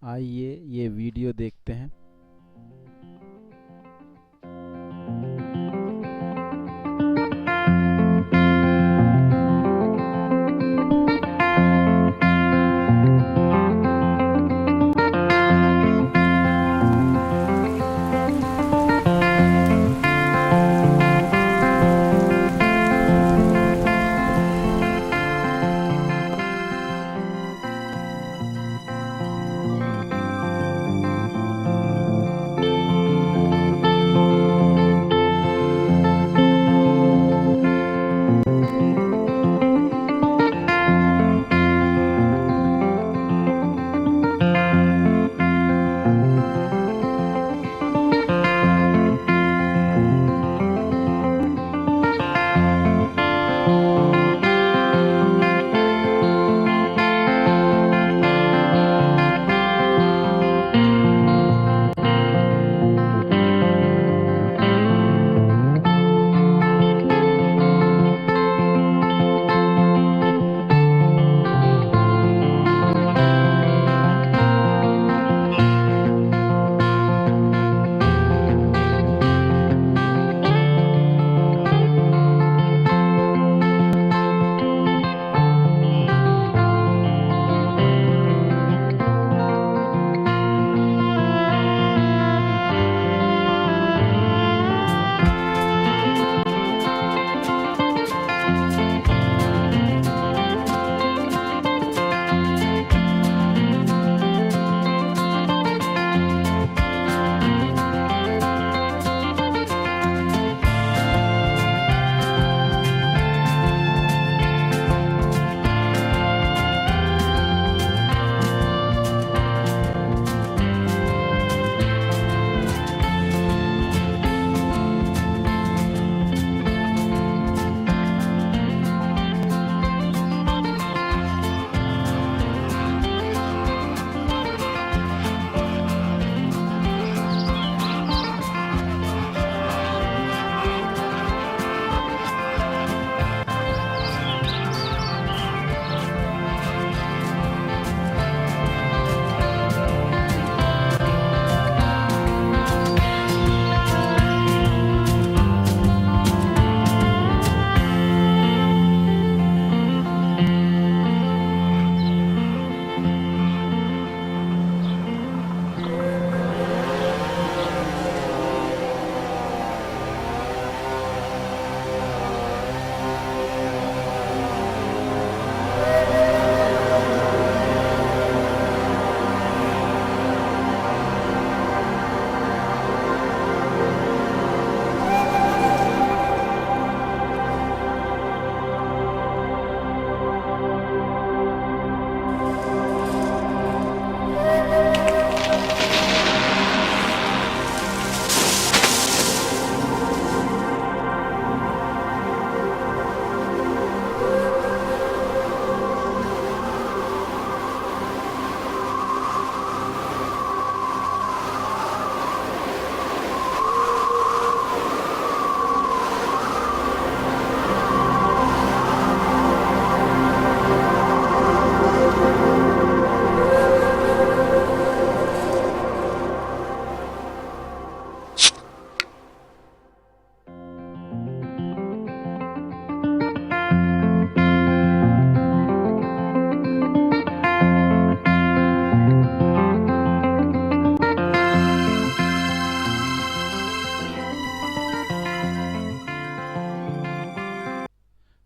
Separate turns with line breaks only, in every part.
आइए ये वीडियो देखते हैं।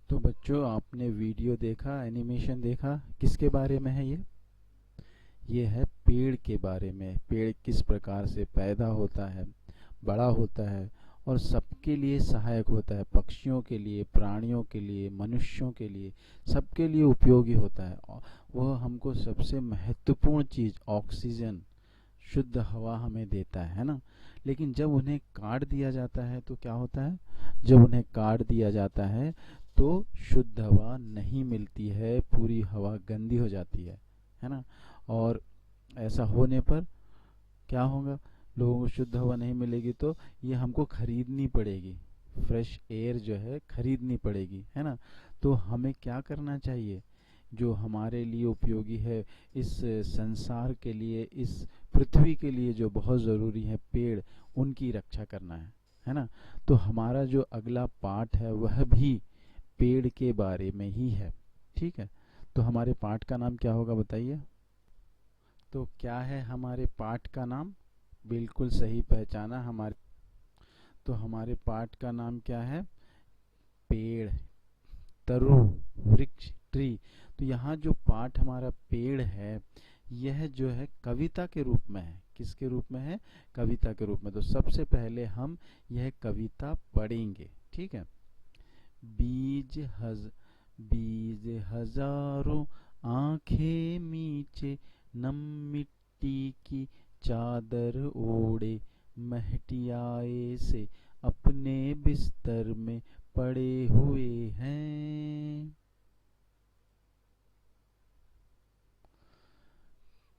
तो बच्चों, आपने वीडियो देखा, एनिमेशन देखा, किसके बारे में है ये है पेड़ के बारे में। पेड़ किस प्रकार से पैदा होता है, बड़ा होता है और सबके लिए सहायक होता है। पक्षियों के लिए, प्राणियों के लिए, मनुष्यों के लिए, सबके लिए उपयोगी होता है। और वह हमको सबसे महत्वपूर्ण चीज़ ऑक्सीजन, शुद्ध हवा हमें देता है ना। लेकिन जब उन्हें काट दिया जाता है तो क्या होता है? जब उन्हें काट दिया जाता है तो शुद्ध हवा नहीं मिलती है, पूरी हवा गंदी हो जाती है ना। और ऐसा होने पर क्या होगा? लोगों को शुद्ध हवा नहीं मिलेगी तो ये हमको खरीदनी पड़ेगी, फ्रेश एयर जो है खरीदनी पड़ेगी, है ना। तो हमें क्या करना चाहिए? जो हमारे लिए उपयोगी है, इस संसार के लिए, इस पृथ्वी के लिए जो बहुत ज़रूरी है, पेड़, उनकी रक्षा करना है ना। तो हमारा जो अगला पाठ है वह भी पेड़ के बारे में ही है, ठीक है। तो हमारे पाठ का नाम क्या होगा बताइए। तो क्या है हमारे पाठ का नाम? बिल्कुल सही पहचाना। तो हमारे पाठ का नाम क्या है? पेड़, तरु, वृक्ष, ट्री। तो यहाँ जो पाठ हमारा पेड़ है, यह जो है कविता के रूप में है। किसके रूप में है? कविता के रूप में। तो सबसे पहले हम यह कविता पढ़ेंगे, ठीक है। बीज हजारों आंखें मीचे, नम मिट्टी की चादर ओढ़े, महटियाए से अपने बिस्तर में पड़े हुए हैं।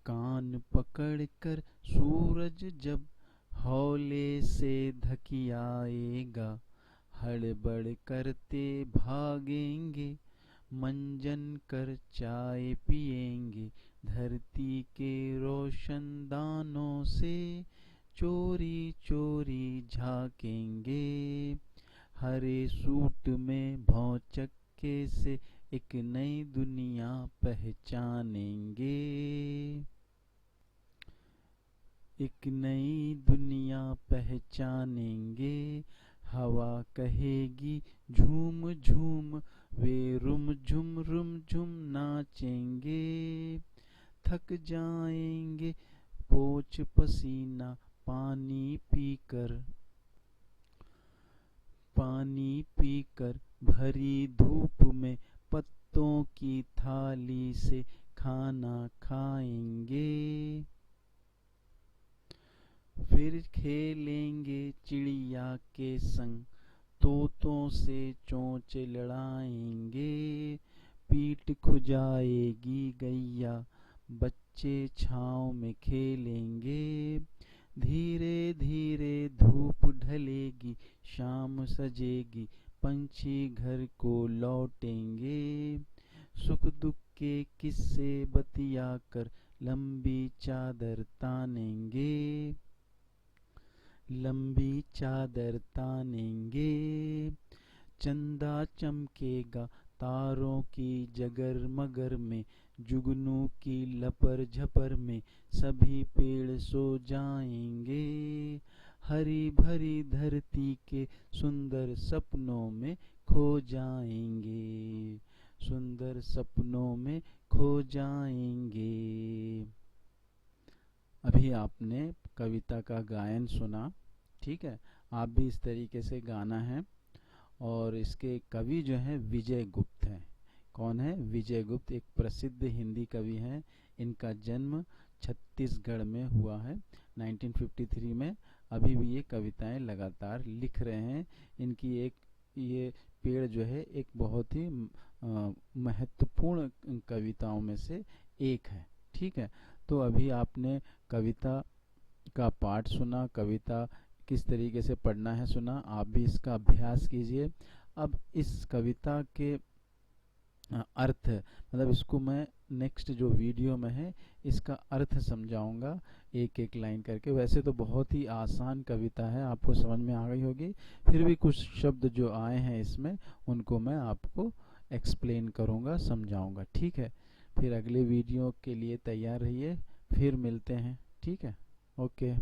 कान पकड़कर सूरज जब हौले से धकियाएगा, हड़बड़ करते भागेंगे, मंजन कर चाय पिएंगे, धरती के रोशन दानों से चोरी चोरी झाकेंगे, हरे सूट में भौचक्के से एक नई दुनिया पहचानेंगे, एक नई दुनिया पहचानेंगे। हवा कहेगी झूम झूम, वे रुम झुम नाचेंगे, थक जाएंगे पोंछ पसीना पानी पीकर, भरी धूप में पत्तों की थाली से खाना खाएंगे, फिर खेलेंगे चिड़िया के संग, तोतों से चोंच लड़ाएंगे, पीठ खुजाएगी गैया, बच्चे छाँव में खेलेंगे, धीरे धीरे धूप ढलेगी, शाम सजेगी, पंछी घर को लौटेंगे, सुख दुख के किस्से बतियाकर लंबी चादर तानेंगे, लंबी चादर तानेंगे, चंदा चमकेगा तारों की जगर मगर में, जुगनू की लपर झपर में सभी पेड़ सो जाएंगे, हरी भरी धरती के सुंदर सपनों में खो जाएंगे, सुंदर सपनों में खो जाएंगे। अभी आपने कविता का गायन सुना, ठीक है। आप भी इस तरीके से गाना है। और इसके कवि जो हैं विजय गुप्त हैं। कौन है? विजय गुप्त एक प्रसिद्ध हिंदी कवि हैं। इनका जन्म छत्तीसगढ़ में हुआ है 1953 में। अभी भी ये कविताएं लगातार लिख रहे हैं। इनकी ये पेड़ जो है एक बहुत ही महत्वपूर्ण कविताओं में से एक है, ठीक है। तो अभी आपने कविता का पाठ सुना, कविता किस तरीके से पढ़ना है सुना। आप भी इसका अभ्यास कीजिए। अब इस कविता के अर्थ, मतलब इसको मैं नेक्स्ट जो वीडियो में है इसका अर्थ समझाऊंगा एक एक लाइन करके। वैसे तो बहुत ही आसान कविता है, आपको समझ में आ गई होगी। फिर भी कुछ शब्द जो आए हैं इसमें उनको मैं आपको एक्सप्लेन करूंगा, समझाऊंगा, ठीक है। फिर अगले वीडियो के लिए तैयार रहिए, फिर मिलते हैं, ठीक है। ओके।